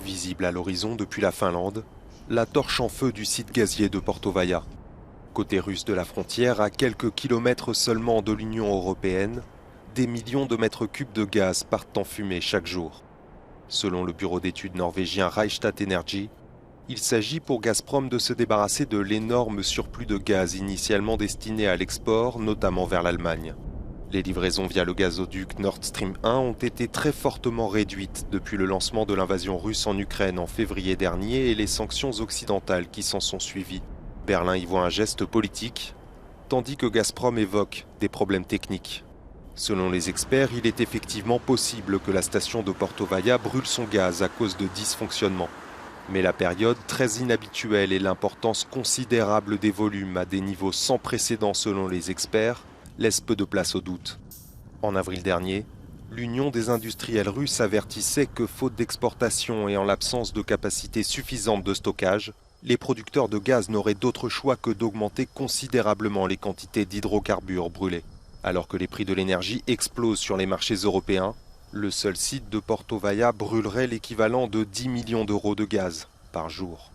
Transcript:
Visible à l'horizon depuis la Finlande, la torche en feu du site gazier de Portovaya. Côté russe de la frontière, à quelques kilomètres seulement de l'Union européenne, des millions de mètres cubes de gaz partent en fumée chaque jour. Selon le bureau d'études norvégien Rystad Energy, il s'agit pour Gazprom de se débarrasser de l'énorme surplus de gaz initialement destiné à l'export, notamment vers l'Allemagne. Les livraisons via le gazoduc Nord Stream 1 ont été très fortement réduites depuis le lancement de l'invasion russe en Ukraine en février dernier et les sanctions occidentales qui s'en sont suivies. Berlin y voit un geste politique, tandis que Gazprom évoque des problèmes techniques. Selon les experts, il est effectivement possible que la station de Portovaya brûle son gaz à cause de dysfonctionnements. Mais la période très inhabituelle et l'importance considérable des volumes à des niveaux sans précédent selon les experts laissent peu de place au doute. En avril dernier, l'Union des industriels russes avertissait que faute d'exportation et en l'absence de capacité suffisante de stockage, les producteurs de gaz n'auraient d'autre choix que d'augmenter considérablement les quantités d'hydrocarbures brûlés. Alors que les prix de l'énergie explosent sur les marchés européens, le seul site de Portovaya brûlerait l'équivalent de 10 millions d'euros de gaz par jour.